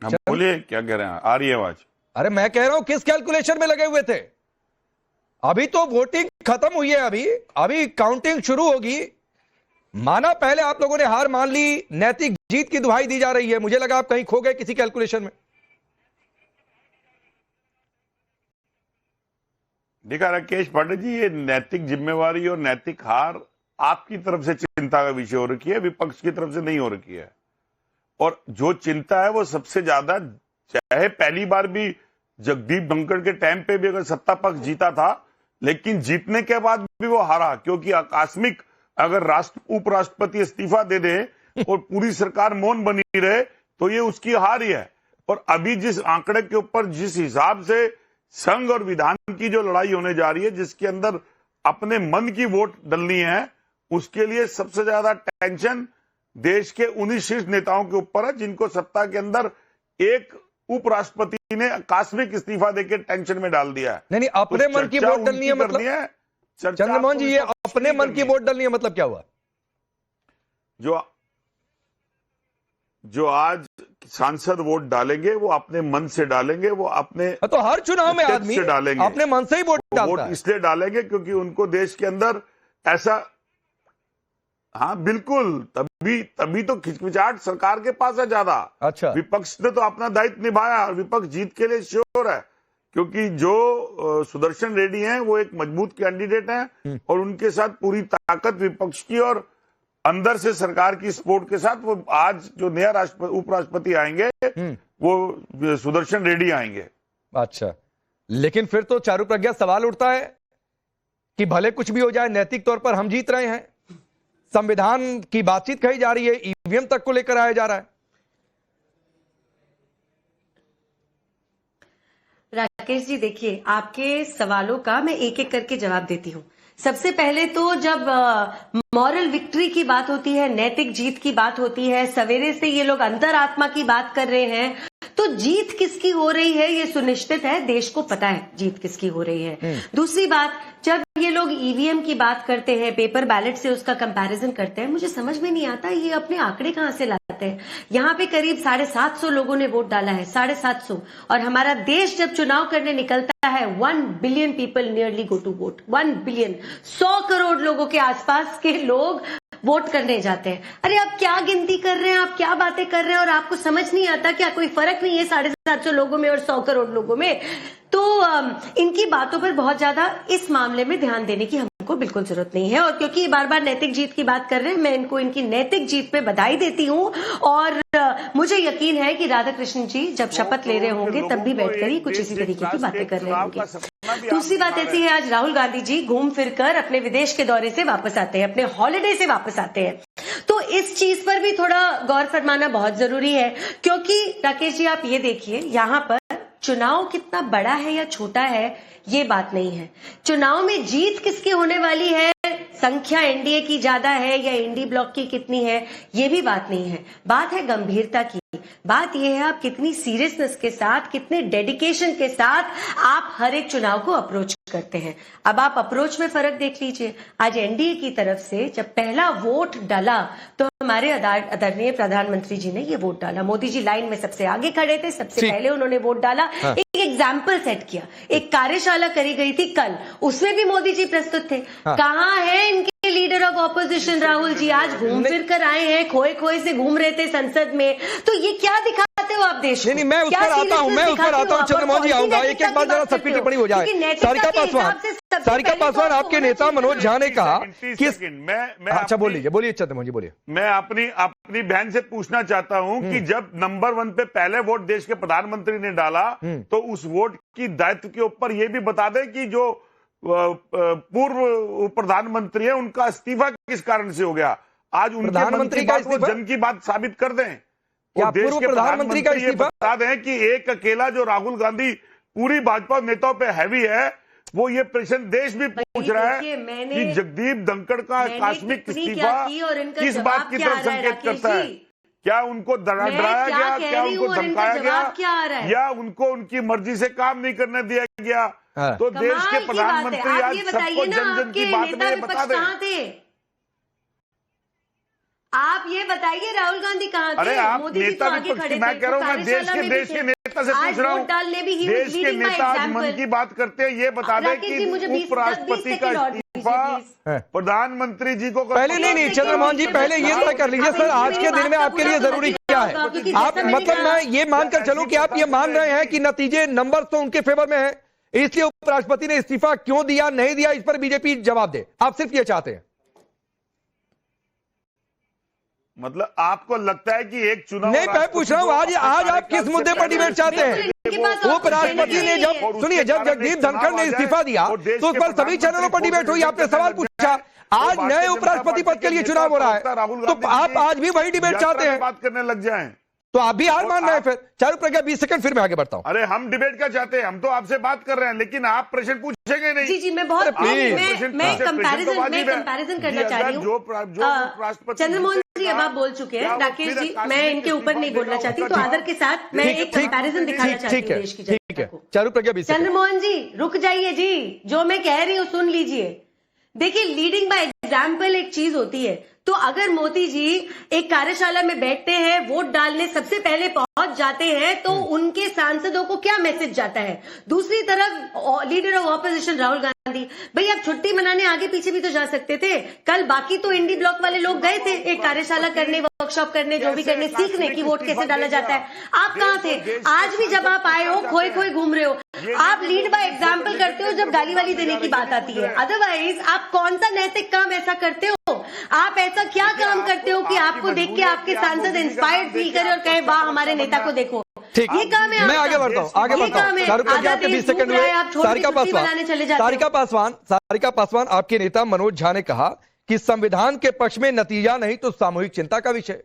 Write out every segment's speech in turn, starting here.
आप बोलिए क्या कह रहे हैं, आ रही है आवाज? अरे मैं कह रहा हूं किस कैलकुलेशन में लगे हुए थे? अभी तो वोटिंग खत्म हुई है, अभी काउंटिंग शुरू होगी। माना पहले आप लोगों ने हार मान ली, नैतिक जीत की दुहाई दी जा रही है। मुझे लगा आप कहीं खो गए किसी कैलकुलेशन में। देखा राकेश पांडे जी, ये नैतिक जिम्मेवारी और नैतिक हार आपकी तरफ से चिंता का विषय हो रखी है, विपक्ष की तरफ से नहीं हो रखी है। और जो चिंता है वो सबसे ज्यादा, चाहे पहली बार भी जगदीप धनखड़ के टाइम पे भी अगर सत्ता पक्ष जीता था, लेकिन जीतने के बाद भी वो हारा, क्योंकि आकस्मिक अगर उपराष्ट्रपति इस्तीफा दे दे और पूरी सरकार मौन बनी रहे तो ये उसकी हार ही है। और अभी जिस आंकड़े के ऊपर जिस हिसाब से संघ और विधान की जो लड़ाई होने जा रही है, जिसके अंदर अपने मन की वोट डलनी है, उसके लिए सबसे ज्यादा टेंशन देश के उन्हीं शीर्ष नेताओं के ऊपर है जिनको सत्ता के अंदर एक उपराष्ट्रपति ने आकस्मिक इस्तीफा देकर टेंशन में डाल दिया है। नहीं, अपने मन की वोट डलनी है मतलब? चंद्रमोहन जी, ये अपने मन की वोट डलनी है मतलब क्या हुआ? जो आज सांसद वोट डालेंगे वो अपने मन से डालेंगे, वो अपने तो हर चुनाव में आदमी डालेंगे, अपने मन से ही वोट डालता है। इसलिए डालेंगे क्योंकि उनको देश के अंदर ऐसा, हाँ बिल्कुल, तभी तो खिचखिचाहट सरकार के पास है ज्यादा। अच्छा, विपक्ष ने तो अपना दायित्व निभाया और विपक्ष जीत के लिए श्योर है, क्योंकि जो सुदर्शन रेड्डी हैं वो एक मजबूत कैंडिडेट हैं और उनके साथ पूरी ताकत विपक्ष की और अंदर से सरकार की सपोर्ट के साथ वो आज जो नया उपराष्ट्रपति आएंगे वो सुदर्शन रेड्डी आएंगे। अच्छा, लेकिन फिर तो चारू प्रज्ञा सवाल उठता है कि भले कुछ भी हो जाए, नैतिक तौर पर हम जीत रहे हैं, संविधान की बातचीत कही जा रही है, ईवीएम तक को लेकर आया जा रहा है। राकेश जी देखिए, आपके सवालों का मैं एक एक करके जवाब देती हूँ। सबसे पहले तो जब मॉरल विक्ट्री की बात होती है, नैतिक जीत की बात होती है, सवेरे से ये लोग अंतरात्मा की बात कर रहे हैं, तो जीत किसकी हो रही है ये सुनिश्चित है, देश को पता है जीत किसकी हो रही है। दूसरी बात, जब ये लोग ईवीएम की बात करते हैं, पेपर बैलेट से उसका कंपैरिजन करते हैं, मुझे समझ में नहीं आता ये अपने आंकड़े कहां से लाते हैं। यहाँ पे करीब 750 लोगों ने वोट डाला है, 750, और हमारा देश जब चुनाव करने निकलता है 1 billion people nearly go to vote, 1 billion, 100 crore लोगों के आसपास के लोग वोट करने जाते हैं। अरे आप क्या गिनती कर रहे हैं, आप क्या बातें कर रहे हैं, और आपको समझ नहीं आता क्या कोई फर्क नहीं है 750 लोगों में और 100 करोड़ लोगों में? तो इनकी बातों पर बहुत ज्यादा इस मामले में ध्यान देने की हमको बिल्कुल जरूरत नहीं है। और क्योंकि बार बार नैतिक जीत की बात कर रहे हैं, मैं इनको इनकी नैतिक जीत पे बधाई देती हूँ और मुझे यकीन है कि राधाकृष्ण जी जब शपथ ले रहे होंगे तब भी बैठकर ही कुछ इसी तरीके की बातें कर रहे होंगे। दूसरी बात ऐसी है, आज राहुल गांधी जी घूम फिरकर अपने विदेश के दौरे से वापस आते हैं, अपने हॉलिडे से वापस आते हैं, तो इस चीज पर भी थोड़ा गौर फरमाना बहुत जरूरी है। क्योंकि राकेश जी आप ये देखिए, यहाँ पर चुनाव कितना बड़ा है या छोटा है ये बात नहीं है, चुनाव में जीत किसकी होने वाली है, संख्या एनडीए की ज्यादा है या इंडी ब्लॉक की कितनी है, ये भी बात नहीं है। बात है गंभीरता की, बात यह है आप कितनी सीरियसनेस के साथ, कितने डेडिकेशन के साथ आप हर एक चुनाव को अप्रोच करते हैं। अब आप अप्रोच में फर्क देख लीजिए। आज एनडीए की तरफ से जब पहला वोट डाला तो हमारे आदरणीय प्रधानमंत्री जी ने ये वोट डाला। मोदी जी लाइन में सबसे आगे खड़े थे, सबसे पहले उन्होंने वोट डाला। हाँ। एक एग्जाम्पल सेट किया, एक कार्यशाला करी गई थी कल, उसमें भी मोदी जी प्रस्तुत थे। हाँ। कहाँ है इनके leader of opposition Rahul ji? आज घूम फिर कर आए हैं, खोए खोए से घूम रहे थे संसद में, तो ये क्या दिखाते हो आप देश को? नहीं, मैं उस पर आता हूँ, चंद्रमोहन जी आऊंगा, एक एक बार जरा सबकी टिप्पणी हो जाए। सारिका पासवान आपके नेता मनोज झा ने कहा कि मैं अच्छा बोलिए चंद्रमोहन जी बोलिए। मैं अपनी बहन से पूछना चाहता हूं कि जब नंबर 1 पे पहले वोट देश के प्रधानमंत्री ने डाला तो उस वोट की दायित्व के ऊपर यह भी बता दें कि जो पूर्व प्रधानमंत्री है उनका इस्तीफा किस कारण से हो गया। आज उनके प्रधानमंत्री का इस्तीफा, जन की बात साबित कर दें। क्या पूर्व प्रधानमंत्री का इस्तीफा बता दें कि एक अकेला जो राहुल गांधी पूरी भाजपा नेताओं पे हैवी है, वो ये प्रश्न देश भी पूछ रहा है कि जगदीप धनखड़ का आकस्मिक इस्तीफा किस बात की तरफ संकेत करता है? क्या उनको डराया गया, क्या उनको धमकाया गया, या उनको उनकी मर्जी से काम नहीं करने दिया गया? तो देश के प्रधानमंत्री आज सबको जन जन की बात में बता दें। आप ये बताइए राहुल गांधी कहाँ थे? अरे आप मोदी जी नेता तो आगे विपक्ष खड़े की, मैं थे, कह रहा हूँ, मैं देश कार्यशाला में भी के थे। नेता से आज पूछ रहा वोट डालने भी he was देश के leading by नेता आज मन example। की बात करते हैं, ये बता दें राकेश जी, मुझे कि 20 उपराष्ट्रपति का सेकंड और दीजिए, इस्तीफा प्रधानमंत्री जी को पहले नहीं चंद्रमोहन जी, पहले ये तय कर लीजिए सर, आज के दिन में आपके लिए जरूरी क्या है? आप मतलब मैं ये मानकर चलूं कि आप ये मान रहे हैं कि नतीजे नंबर तो उनके फेवर में है, इसलिए उपराष्ट्रपति ने इस्तीफा क्यों दिया नहीं दिया इस पर बीजेपी जवाब दे। आप सिर्फ ये चाहते हैं? मतलब आपको लगता है कि एक चुनाव, नहीं, मैं पूछ रहा हूं आज आप किस मुद्दे पर डिबेट चाहते हैं? उपराष्ट्रपति ने जब सुनिए, जब जगदीप धनखड़ ने इस्तीफा दिया तो उस पर सभी चैनलों पर डिबेट हुई, आपने सवाल पूछा। आज नए उपराष्ट्रपति पद के लिए चुनाव हो रहा है, तो आप आज भी वही डिबेट चाहते हैं? बात करने लग जाएं तो आप भी हार मान रहे हैं फिर? चारू प्रज्ञा 20 सेकंड, फिर मैं आगे बढ़ता हूं। अरे हम डिबेट क्या चाहते हैं? हम तो आपसे बात कर रहे हैं, लेकिन आप प्रश्न पूछेंगे नहीं। जी मैं बहुत प्लीज। मैं कंपैरिजन करना चाह रही हूँ। चंद्रमोहन जी अब आप बोल चुके हैं, राकेश जी मैं इनके ऊपर नहीं बोलना चाहती, तो आदर के साथ मैं एक कंपैरिजन दिखाना चाहती हूँ देश की जनता को। चारू प्रज्ञा 20 सेकंड। चंद्रमोहन जी रुक जाइए जी, जो मैं कह रही हूँ सुन लीजिए। देखिए, लीडिंग बाय एग्जाम्पल एक चीज होती है, तो अगर मोदी जी एक कार्यशाला में बैठते हैं, वोट डालने सबसे पहले पहुंच जाते हैं, तो उनके सांसदों को क्या मैसेज जाता है? दूसरी तरफ leader of opposition Rahul Gandhi, भाई आप छुट्टी मनाने आगे पीछे भी तो जा सकते थे। कल बाकी तो इंडी ब्लॉक वाले लोग गए थे एक कार्यशाला करने, वर्कशॉप करने, जो भी करने, सीखने की वोट कैसे डाला जाता है। आप कहाँ थे? आज भी जब आप आए हो खोए खोए घूम रहे हो। आप लीड बाय एग्जाम्पल करते हो जब गाली वाली देने की बात आती है, अदरवाइज आप कौन सा नैतिक काम ऐसा करते हो? आप ऐसा क्या काम करते हो कि आपको देख के आपके सांसद इंस्पायर्ड फील करे और कहे वाह हमारे नेता को देखो? ठीक, ये काम है। मैं आगे बढ़ता हूँ, आगे बढ़ता हूँ। चारू प्रज्ञा आपके 20 सेकंड हुए। सारिका पासवान, आपके नेता मनोज झा ने कहा कि संविधान के पक्ष में नतीजा नहीं तो सामूहिक चिंता का विषय।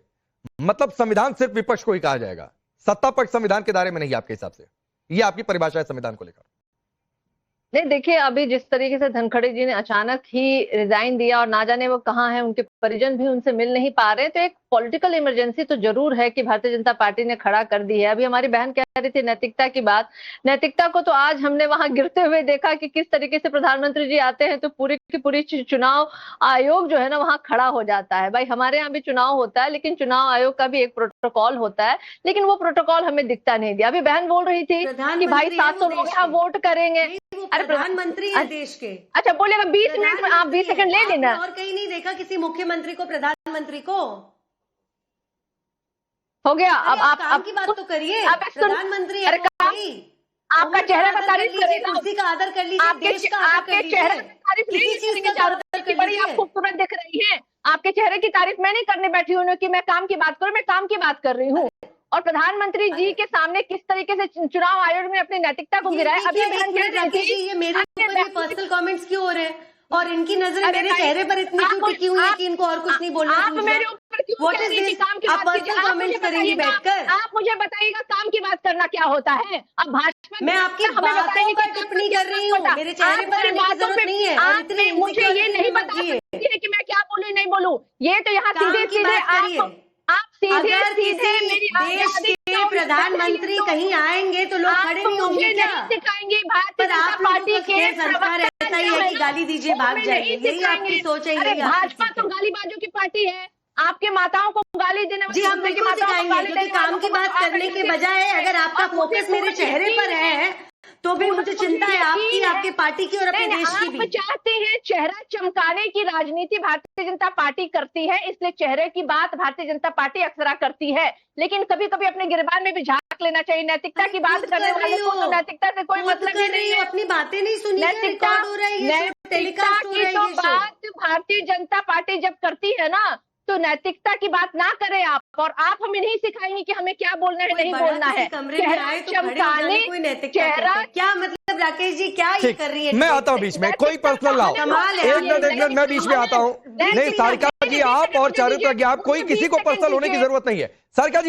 मतलब संविधान सिर्फ विपक्ष को ही कहा जाएगा, सत्ता पक्ष संविधान के दायरे में नहीं आपके हिसाब से? ये आपकी परिभाषा है संविधान को लेकर? नहीं, देखिए अभी जिस तरीके से धनखड़ जी ने अचानक ही रिजाइन दिया और ना जाने वो कहाँ है, उनके परिजन भी उनसे मिल नहीं पा रहे, तो एक पॉलिटिकल इमरजेंसी तो जरूर है कि भारतीय जनता पार्टी ने खड़ा कर दी है। अभी हमारी बहन कह रही थी नैतिकता की बात, नैतिकता को तो आज हमने वहां गिरते हुए देखा कि किस तरीके से प्रधानमंत्री जी आते हैं तो पूरी की पूरी चुनाव आयोग जो है ना वहां खड़ा हो जाता है। भाई हमारे यहाँ भी चुनाव होता है, लेकिन चुनाव आयोग का भी एक प्रोटोकॉल होता है, लेकिन वो प्रोटोकॉल हमें दिखता नहीं दिया। अभी बहन बोल रही थी कि भाई 700 लोग यहाँ वोट करेंगे। अरे प्रधानमंत्री है देश के। अच्छा बोलेगा 20 मिनट में, आप 20 सेकंड ले लेना। और कहीं नहीं देखा किसी मुख्यमंत्री को, प्रधानमंत्री को? हो गया। अब आप काम की बात तो करिए। प्रधानमंत्री है आपका चेहरा का तारीफ करेगा, कुर्सी का आदर कर लीजिए, देश का आपके चेहरे की तारीफ नहीं करेंगे। चारों तरफ बड़ी आप खूबसूरत दिख रही हैं, आपके चेहरे की तारीफ मैं नहीं करने बैठी हूँ कि मैं काम की बात करूँ, मैं काम की बात कर रही हूँ। और प्रधानमंत्री जी के सामने किस तरीके से चुनाव आयोग ने अपनी नैतिकता को गिराया। अभी ये मेरे पर्सनल कमेंट्स क्यों हो रहे हैं और इनकी नजर मेरे चेहरे पर इतनी क्यों टिकी हुई है कि इनको और कुछ नहीं बोलना? आप मेरे ऊपर क्यों आप पर्सनल कमेंट्स करेंगी बैठकर? आप मुझे बताइएगा काम की बात करना क्या होता है? अब भाजपा मैं आपकी बातों पर टिप्पणी कर रही हूँ, मेरे चेहरे पर बातों पे नहीं है। आपने मुझे ये नहीं बता सकती है कि मैं क्या बोलूँ नहीं बोलूँ। ये तो यहाँ सीधे सीधे आप सीधे सीधे मेरी देश के प्रधानमंत्री कहीं आएंगे तो लोग खड़े नहीं होंगे क्या? सिखाएंगे भारतीय जनता पार्टी के संस्कार ऐसा ही है कि गाली दीजिए भाग जाएंगे, यही आपकी सोच है? यही भाजपा तो गालीबाजों की पार्टी है। आपके माताओं को गाली देने जी हम बिल्कुल सिखाएंगे, क्योंकि काम की बात करने के बजाय अगर आपका फोकस मेरे चेहरे पर है तो भी मुझे चिंता है आपकी, आपके पार्टी की और अपने देश की भी। आप चाहते हैं चेहरा चमकाने की राजनीति भारतीय जनता पार्टी करती है, इसलिए चेहरे की बात भारतीय जनता पार्टी अक्सर करती है, लेकिन कभी कभी अपने गिरबान में भी झांक लेना चाहिए। नैतिकता की बात करने वाले को तो नैतिकता से कोई मतलब ही नहीं है। अपनी बातें नहीं सुनी, नैतिकता की तो बात भारतीय जनता पार्टी जब करती है ना, तो नैतिकता की बात ना करें आप, और आप हमें नहीं सिखाएंगे कि हमें क्या बोलना है नहीं बोलना है। चेहरा चमकाने, चेहरा क्या मतलब? राकेश जी क्या ये कर रही है? मैं आता हूँ बीच में, कोई पर्सनल लाओ। एक मिनट मैं बीच में आता हूँ। नहीं सारिका जी, आप और चारू प्रज्ञा, आप कोई किसी को पर्सनल होने की जरूरत नहीं है। सारिका जी